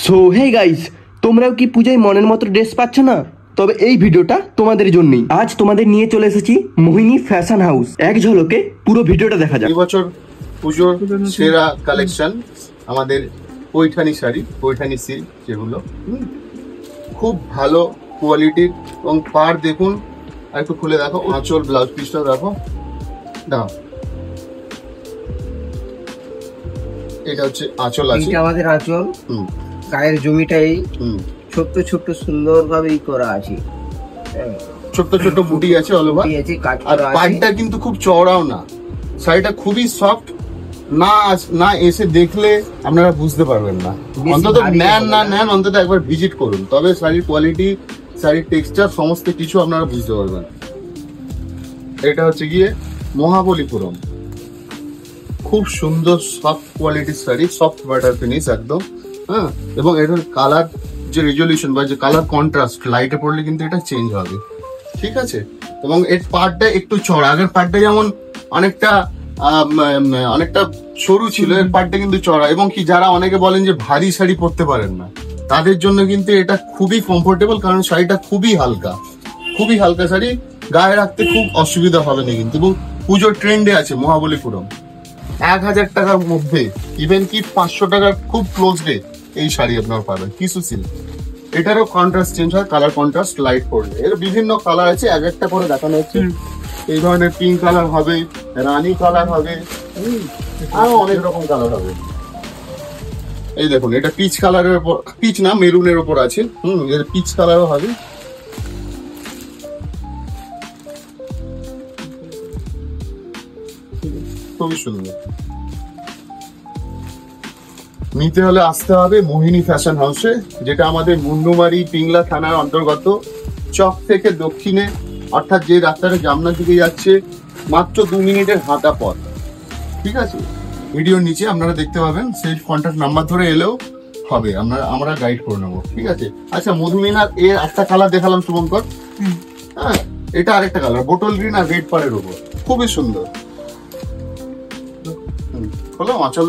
So hey guys, তোমরাও কি পূজায় মনের মতো ড্রেস পাচ্ছ না? তবে এই ভিডিওটা তোমাদের জন্যই। আজ তোমাদের নিয়ে চলে এসেছি মোহিনী ফ্যাশন হাউস। এক ঝলকে পুরো ভিডিওটা দেখা যাক। এই বছর পুজোর সেরা কালেকশন আমাদের পৈঠানি শাড়ি, পৈঠানি সিল্ক, যেগুলো খুব ভালো কোয়ালিটির এবং পার দেখুন, আর একটু খুলে দেখো, আঁচল ব্লাউজ পিসটা দেখো, দাও এটা হচ্ছে আঁচল আছে, আমাদের আঁচল, গায়ের জমিটাই ছোট্ট ছোট্ট সুন্দর ভাবে করা আছে, ছোট্ট ছোট্ট বুটি আছে অল ওভার, আর পাড়টা কিন্তু খুব চওড়াও না। শাড়িটা খুবই সফট, না এসে দেখলে আপনারা বুঝতে পারবেন না, অন্তত নেন অন্তত একবার ভিজিট করুন, তবে শাড়ির কোয়ালিটি, শাড়ির টেক্সচার সমস্ত কিছু আপনারা বুঝতে পারবেন। এটা হচ্ছে গিয়ে মহাবলীপুরম, খুব সুন্দর সফট কোয়ালিটির শাড়ি, সফট বাটার ফিনিশ একদম, হ্যাঁ। এবং এটার কালার যে রেজলিউশন বা যে কালার কন্ট্রাস্ট, লাইটে পড়লে কিন্তু এটা চেঞ্জ হবে, ঠিক আছে। এবং এর পার্টটা একটু চড়া, আগের পার্টটা যেমন অনেকটা সরু ছিল, এর পার্টটা কিন্তু চড়া। এবং কি, যারা অনেকে বলেন যে ভারী শাড়ি পরতে পারেন না, তাদের জন্য কিন্তু এটা খুবই কমফোর্টেবল, কারণ শাড়িটা খুবই হালকা শাড়ি, গায়ে রাখতে খুব অসুবিধা হবে না কিন্তু। এবং পুজোর ট্রেন্ডে আছে মহাবলীপুরম, 1000 টাকার মধ্যে, ইভেন কি 500 টাকার খুব ক্লোজ রে এই শাড়ি আপনারা পাবেন। টিস্যু সিল্ক, এটারও কন্ট্রাস্ট চেঞ্জ হয়, কালার কন্ট্রাস্ট লাইট পড়লে। এর বিভিন্ন কালার আছে, এক একটা করে দেখানো হচ্ছে। এই ধরনের পিঙ্ক কালার হবে, রানী কালার হবে, আরো অনেক রকম কালার হবে। এই দেখুন, এটা পিচ কালারের উপর, পিচ না মেরুনের উপর আছে, এর পিচ কালারও হবে। খুবই সুন্দর। নিতে হলে আসতে হবে মোহিনী ফ্যাশন হাউসে, যেটা আমাদের মুন্ডুমারি পিংলা থানার অন্তর্গত। চক থেকে দক্ষিণে, অর্থাৎ যে রাস্তাটা জামনার দিকে যাচ্ছে, মাত্র 2 মিনিটের হাঁটা পথ, ঠিক আছে। ভিডিওর নিচে আপনারা দেখতে পাবেন, সেই কন্ট্যাক্ট নাম্বার ধরে এলেও হবে, আমরা গাইড করে নেবো, ঠিক আছে। আচ্ছা, মধুমিনার এর একটা কালার দেখালাম শুভঙ্কর, হ্যাঁ, এটা আরেকটা কালার, বোটল গ্রিন আর রেড পাড়ের উপর, খুবই সুন্দর। হলো, আঁচল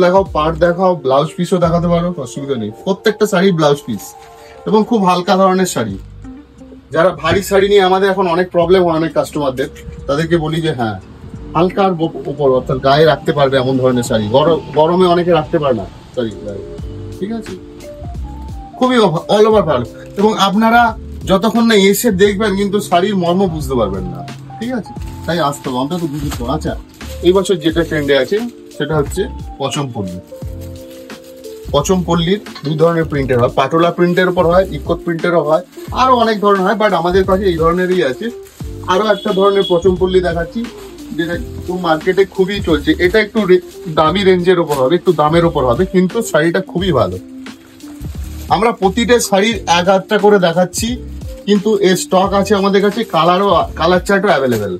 দেখাও, পাড় দেখাও, ব্লাউজ পিসও দেখাতে পারো, অসুবিধা নেই। প্রত্যেকটা শাড়ি ব্লাউজ পিস, এবং খুব হালকা ধরনের শাড়ি। যারা ভারী শাড়ি নিয়ে আমাদের এখন অনেক প্রবলেম হয় অনেক কাস্টমারদের, তাদেরকে বলি যে হ্যাঁ, হালকার উপর, অর্থাৎ গায়ে রাখতে পারবে এমন ধরনের শাড়ি। গরমে অনেকে রাখতে পারে না শাড়ি গায়ে, ঠিক আছে। খুবই অল ওভার ভালো। এবং আপনারা যতক্ষণ না এসে দেখবেন, কিন্তু শাড়ির মর্ম বুঝতে পারবেন না, ঠিক আছে। তাই আসতে হবে, অন্তত বুঝতে হবে। আচ্ছা, এই বছর যেটা ট্রেন্ডে আছে সেটা হচ্ছে পচমপল্লির 2 ধরনের প্রিন্টের হয়, পাটোলা প্রিন্টের উপর হয়, ইকোত প্রিন্টেরও হয়, আরো অনেক ধরনের হয়, বাট আমাদের কাছে এই ধরনেরই আছে। আরো একটা ধরনের পচমপল্লি দেখাচ্ছি, যেটা মার্কেটে খুবই চলছে। এটা একটু দামি রেঞ্জের ওপর হবে, একটু দামের ওপর হবে, কিন্তু শাড়িটা খুবই ভালো। আমরা প্রতিটা শাড়ির 1-8টা করে দেখাচ্ছি, কিন্তু এর স্টক আছে আমাদের কাছে, কালার চার্টও অ্যাভেলেবেল।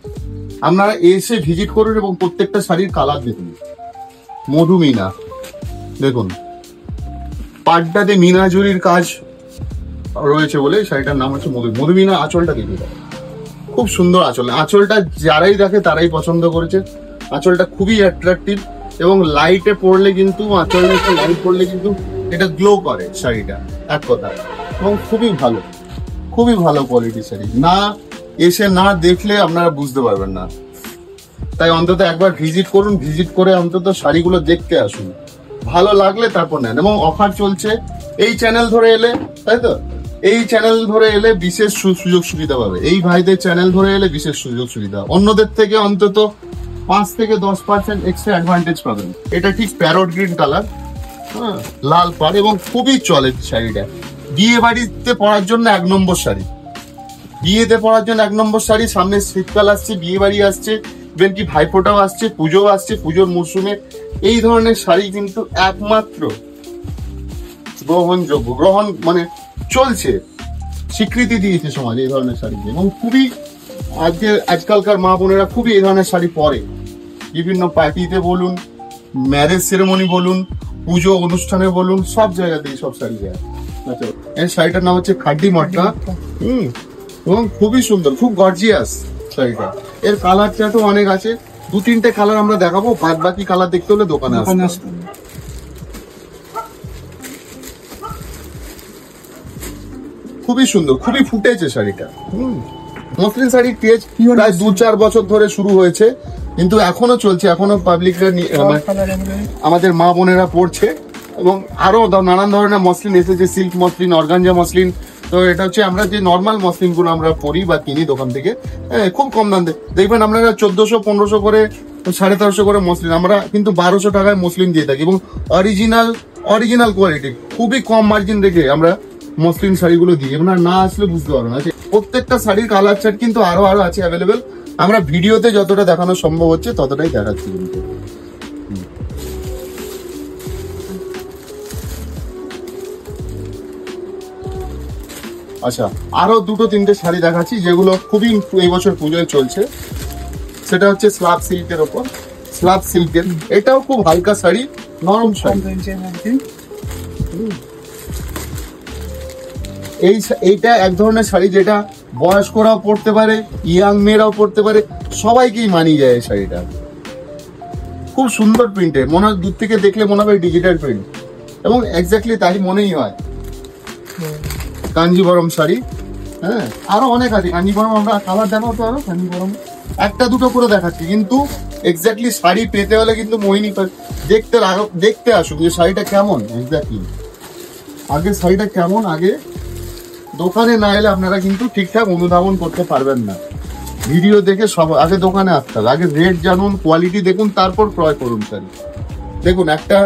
আপনারা এসে ভিজিট করুন এবং প্রত্যেকটা শাড়ির কালার দেখুন। মধুমিনা দেখুন, পাটটাতে মিনাজুরির কাজ রয়েছে বলে শাড়িটার নাম হচ্ছে মধুমিনা। আঁচলটা দেখুন, খুব সুন্দর আঁচলটা যারাই দেখে তারাই পছন্দ করেছে। আঁচলটা খুবই অ্যাট্রাকটিভ, এবং লাইটে পড়লে কিন্তু, আঁচলে একটু লাইট পড়লে কিন্তু এটা গ্লো করে শাড়িটা, এক কথা। এবং খুবই ভালো কোয়ালিটির শাড়ি, না এসে না দেখলে আপনারা বুঝতে পারবেন না। তাই অন্তত একবার ভিজিট করুন, ভিজিট করে অন্তত শাড়িগুলো দেখতে আসুন, ভালো লাগলে তারপর নেন। এবং অফার চলছে, এই চ্যানেল ধরে এলে, তাই তো, এই চ্যানেল ধরে এলে বিশেষ সুযোগ সুবিধা পাবে। এই ভাইদের চ্যানেল ধরে এলে বিশেষ সুযোগ সুবিধা, অন্যদের থেকে অন্তত 5 থেকে 10% এক্সট্রা অ্যাডভান্টেজ পাবেন। এটা ঠিক প্যারট গ্রিন কালার, হ্যাঁ, লাল পাড়, এবং খুবই চলে শাড়িটা। বিয়ে বাড়িতে পরার জন্য 1 নম্বর শাড়ি, বিয়েতে পরার জন্য 1 নম্বর শাড়ি। সামনে শীতকাল আসছে, বিয়ে বাড়ি আসছে, ইভেন কি ভাইফোঁটাও আসছে, পুজো আসছে, পুজোর মরশুমে এই ধরনের শাড়ি কিন্তু একমাত্র গ্রহণ মানে চলছে, স্বীকৃতি দিয়েছে সমাজ এই ধরনের শাড়িকে। এবং খুবই আজকালকার মা বোনেরা খুবই এই ধরনের শাড়ি পরে, বিভিন্ন পার্টিতে বলুন, ম্যারেজ সেরেমনি বলুন, পুজো অনুষ্ঠানে বলুন, সব জায়গাতেই সব শাড়ি যায়। আচ্ছা, এই শাড়িটার নাম হচ্ছে খাড্ডি মটকা, এবং খুবই সুন্দর, খুব গর্জিয়াস শাড়িটা। এর কালার চার্টও অনেক আছে, 2-3টে কালার আমরা দেখাবো, বাদ বাকি কালার দেখতে হলে দোকানে আসতে হবে। খুবই সুন্দর, খুবই ফুটেছে শাড়িটা। মসলিন শাড়ির ক্রেজ প্রায় 2-4 বছর ধরে শুরু হয়েছে, কিন্তু এখনো চলছে, এখনো পাবলিকরা আমাদের মা বোনেরা পড়ছে, এবং আরো নানান ধরনের মসলিন এসেছে, সিল্ক মসলিন, অর্গানজা মসলিন। তো এটা হচ্ছে আমরা যে নর্মাল মসলিন গুলো আমরা পরি বা কিনি দোকান থেকে, খুব কম দাম দেখবেন আপনারা 1400-1500 করে, 1350 করে মসলিন, আমরা কিন্তু 1200 টাকায় মসলিন দিয়ে থাকি, এবং অরিজিনাল কোয়ালিটি, খুবই কম মার্জিন রেখে আমরা মসলিন শাড়িগুলো দিই। আপনারা না আসলে বুঝতে পারবেন না। প্রত্যেকটা শাড়ির কালার চার্ট কিন্তু আরো আছে অ্যাভেলেবেল। আমরা ভিডিওতে যতটা দেখানো সম্ভব হচ্ছে ততটাই দেখাচ্ছি কিন্তু। আচ্ছা, আরো 2-3টে শাড়ি দেখাচ্ছি যেগুলো খুবই এই বছর পুজোয় চলছে। সেটা হচ্ছে স্ল্যাব সিল্কের ওপর, স্ল্যাব সিল্কের, এটাও খুব হালকা শাড়ি, নরম শাড়ি। এইটা এক ধরনের শাড়ি যেটা বয়স্করাও পরতে পারে, ইয়াং মেয়েরাও পরতে পারে, সবাইকেই মানিয়ে যায় এই শাড়িটা। খুব সুন্দর প্রিন্টের, মনে হয় দূর থেকে দেখলে মনে হবে ডিজিটাল প্রিন্ট, এবং এক্স্যাক্টলি তাই মনেই হয়। কাঞ্জিভরম শাড়ি, হ্যাঁ, আরো অনেক আছে কাঞ্জিভরম। আমরা কালার দেখাবো, আরো কাঞ্জিভরম 1-2 করে দেখাচ্ছি, কিন্তু এক্স্যাক্টলি শাড়ি পেতে হলে কিন্তু মোহিনী দেখতে আসুক যে শাড়িটা কেমন এক্স্যাক্টলি, আগে শাড়িটা কেমন, আগে দোকানে না এলে আপনারা কিন্তু ঠিকঠাক অনুধাবন করতে পারবেন না। ভিডিও দেখে সব আগে দোকানে আসতে হবে, আগে রেট জানুন, কোয়ালিটি দেখুন, তারপর ক্রয় করুন শাড়ি। দেখুন, একটা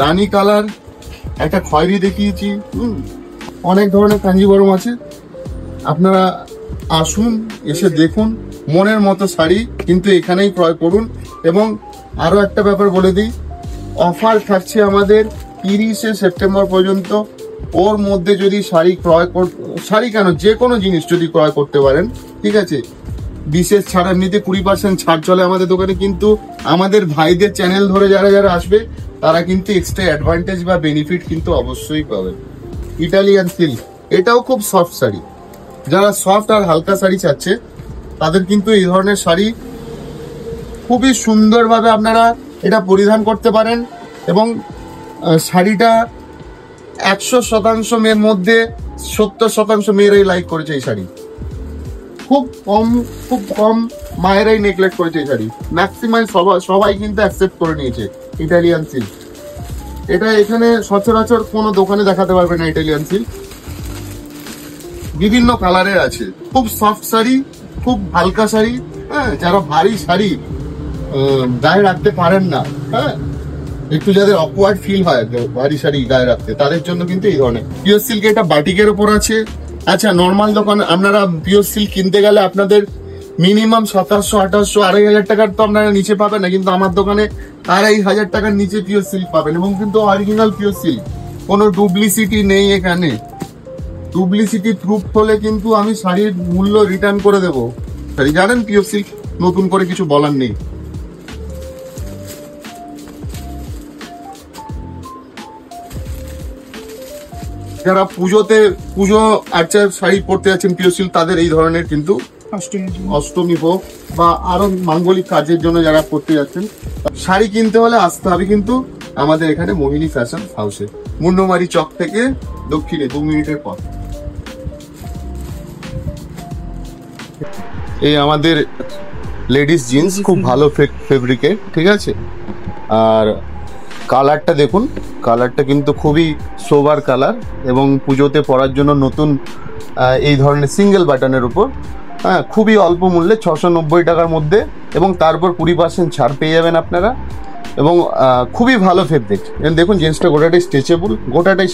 রানী কালার, একটা খয়েরি দেখিয়েছি, অনেক ধরনের কাঞ্জিভরম আছে। আপনারা আসুন, এসে দেখুন, মনের মতো শাড়ি কিন্তু এখানেই ক্রয় করুন। এবং আরো একটা ব্যাপার বলে দিই, অফার থাকছে আমাদের 30শে সেপ্টেম্বর পর্যন্ত। ওর মধ্যে যদি শাড়ি কেন, যে কোনো জিনিস যদি ক্রয় করতে পারেন, ঠিক আছে, বিশেষ ছাড়, এমনিতে 20% ছাড় চলে আমাদের দোকানে, কিন্তু আমাদের ভাইদের চ্যানেল ধরে যারা আসবে তারা কিন্তু এক্সট্রা অ্যাডভান্টেজ বা বেনিফিট কিন্তু অবশ্যই পাবেন। ইটালিয়ান সিল্ক, এটাও খুব সফট শাড়ি, যারা সফট আর হালকা শাড়ি চাচ্ছে তাদের কিন্তু এই ধরনের শাড়ি খুবই সুন্দরভাবে আপনারা এটা পরিধান করতে পারেন। এবং শাড়িটা 100% মেয়ের মধ্যে 70% মেয়েরাই লাইক করেছে এই শাড়ি। খুব কম মায়েরাই নেগলেক্ট করেছে এই শাড়ি, ম্যাক্সিমাম সবাই কিন্তু অ্যাকসেপ্ট করে নিয়েছে ইটালিয়ান সিল্ক। এটা এখানে সচরাচর কোনো দোকানে দেখাতে পারবে না ইটালিয়ান সিল্ক। বিভিন্ন কালারের আছে, খুব সফট শাড়ি, খুব হালকা শাড়ি, হ্যাঁ, যারা ভারী শাড়ি গায়ে রাখতে পারেন না, হ্যাঁ, একটু যাদের অকওয়ার্ড ফিল হয় ভারী শাড়ি গায়ে রাখতে, তাদের জন্য কিন্তু এই ধরনের পিওর সিল্ক। এটা বাটিকের ওপর আছে। আচ্ছা, নর্মাল দোকান আপনারা পিওর সিল্ক কিনতে গেলে আপনাদের মিনিমাম 2700-2800, 2500 টাকার তো আপনারা নিচে পাবেন না, কিন্তু আমার দোকানে 2500 টাকার নিচে পিওর সিল্ক পাবেন, এবং কিন্তু অরিজিনাল পিওর সিল্ক, কোনো ডুপ্লিসিটি নেই এখানে। ডুপ্লিসিটি প্রুফ হলে কিন্তু আমি শাড়ির মূল্য রিটার্ন করে দেবো। শাড়ি জানেন পিওর সিল্ক, নতুন করে কিছু বলার নেই। যারা পুজো আর্চার শাড়ি পরতে যাচ্ছেন পিওর সিল্ক, তাদের এই ধরনের কিন্তু অষ্টমী হোক বা আরো মাঙ্গলিক কাজের জন্য যারা পরতে যাচ্ছেন, শাড়ি কিনতে হলে আসতে হবে কিন্তু আমাদের এখানে মোহিনী ফ্যাশন হাউসে, মুন্ডমারি চক থেকে দক্ষিণে 2 মিনিটের পথ। এই আমাদের লেডিস জিন্স, খুব ভালো ফেব্রিকের, ঠিক আছে। আর কালারটা দেখুন, কালারটা কিন্তু খুবই সোবার কালার, এবং পুজোতে পরার জন্য নতুন এই ধরনের সিঙ্গেল বাটনের উপর, হ্যাঁ, খুবই অল্প মূল্যে 690 টাকার মধ্যে, এবং তারপর 20% ছাড় পেয়ে যাবেন আপনারা। এবং খুবই ভালো ফেব্রিক। দেখুন জিন্সটা গোটাটাই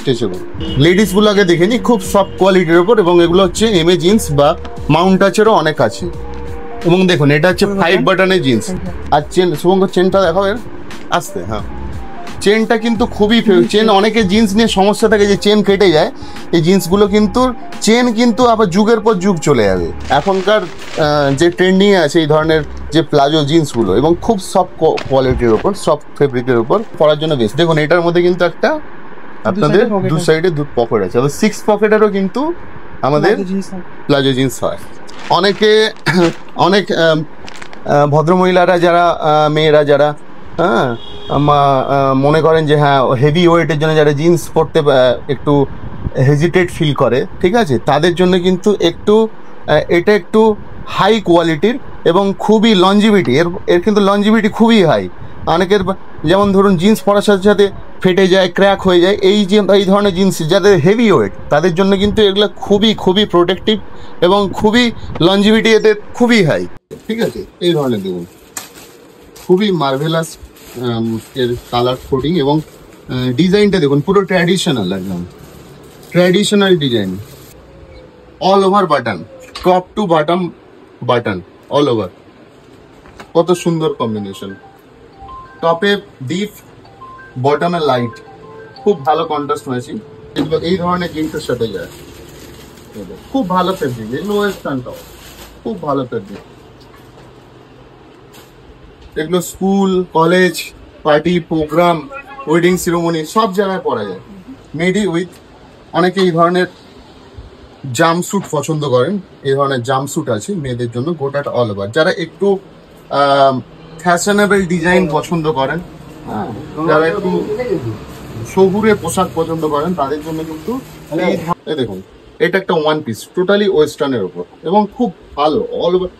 স্ট্রেচেবল। লেডিসগুলো আগে দেখে নিই, খুব সফট কোয়ালিটির ওপর, এবং এগুলো হচ্ছে এমএ জিন্স বা মাউন্ট টাচেরও অনেক আছে। এবং দেখুন এটা হচ্ছে 5 বাটনের জিন্স। আর চেনটা দেখাও এর আসতে, হ্যাঁ, চেনটা কিন্তু খুবই চেন, অনেকে জিন্স নিয়ে সমস্যা থাকে যে চেন কেটে যায়, এই জিন্সগুলো কিন্তু চেন কিন্তু আবার যুগের পর যুগ চলে যাবে। এখনকার যে ট্রেন্ডিং আছে এই ধরনের যে প্লাজো জিন্সগুলো, এবং খুব সফট কোয়ালিটির ওপর, সফট ফেব্রিকের ওপর পরার জন্য বেশ। দেখুন এটার মধ্যে কিন্তু একটা আপনাদের দু সাইডে 2 পকেট আছে, আবার 6 পকেটেরও কিন্তু আমাদের প্লাজো জিন্স হয়। অনেক ভদ্রমহিলারা যারা, মেয়েরা যারা, হ্যাঁ, মনে করেন যে হ্যাঁ হেভি ওয়েটের জন্য যারা জিন্স পরতে একটু হেজিটেট ফিল করে, ঠিক আছে, তাদের জন্য কিন্তু এটা একটু হাই কোয়ালিটির এবং খুবই লঞ্জিভিটি, এর কিন্তু লঞ্জিভিটি খুবই হাই। অনেকের যেমন ধরুন জিন্স পরার সাথে সাথে ফেটে যায়, ক্র্যাক হয়ে যায়, এই ধরনের জিন্স যাদের হেভি ওয়েট তাদের জন্য কিন্তু এগুলো খুবই খুবই প্রোটেক্টিভ এবং খুবই লঞ্জিভিটি এদের খুবই হাই, ঠিক আছে। এই ধরনের দেখুন খুবই মার্ভেলাস এর কালার কোডিং এবং ডিজাইনটা দেখুন পুরো ট্র্যাডিশনাল, একদম traditional design, all over button, top to bottom button all over, কত সুন্দর কম্বিনেশন, টপে ডিপ বটমে লাইট, খুব ভালো কন্ট্রাস্ট হয়েছে। এগুলো এই ধরনের জিন্সের সাথে যায়, খুব ভালো ফেব্রিক, এগুলো ওয়েস্টার্নটাও খুব ভালো ফেব্রিক। এগুলো school, college, party, programme, wedding ceremony সব জায়গায় পরা যায়। মেডি উইথ, অনেকে এই ধরনের জাম্পস্যুট পছন্দ করেন, এই ধরনের জাম্পস্যুট আছে মেয়েদের জন্য, গোটাটা অল ওভার। যারা একটু ফ্যাশনেবল ডিজাইন পছন্দ করেন, যারা একটু শহুরে পোশাক পছন্দ করেন তাদের জন্য কিন্তু এই দেখুন এটা একটা ওয়ান পিস টোটালি ওয়েস্টার্নের উপর এবং খুব ভালো অল ওভার।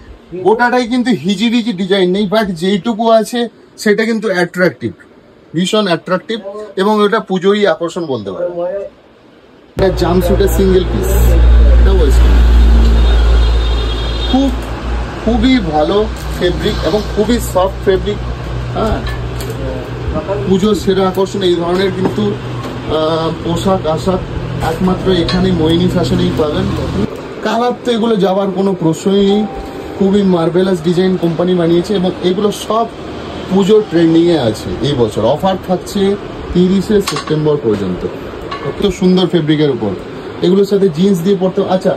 গোটাটাই কিন্তু হিজিবিজি ডিজাইন নেই, বাট যেইটুকু আছে সেটা কিন্তু অ্যাট্রাকটিভ, ভীষণ অ্যাট্রাকটিভ এবং ওটা পুজোরই আকর্ষণ বলতে পারে। এটা জাম্পস্যুটের সিঙ্গেল পিস, এটা ওয়েস্টার্ন, খুবই ভালো ফেব্রিক এবং খুবই সফট ফেব্রিক। হ্যাঁ, পুজোর সেরা আকর্ষণ এই ধরনের কিন্তু পোশাক আশাক একমাত্র এখানে মোহিনী ফ্যাশনেই পাবেন। কালার তো এগুলো যাওয়ার কোনো প্রশ্নই নেই, খুবই মার্ভেলাস ডিজাইন কোম্পানি বানিয়েছে এবং এগুলো সব পুজোর ট্রেন্ডিংয়ে আছে। এই বছর অফার থাকছে 30শে সেপ্টেম্বর পর্যন্ত, কত সুন্দর ফেব্রিকের উপর, এগুলোর সাথে জিন্স দিয়ে পড়তে। আচ্ছা,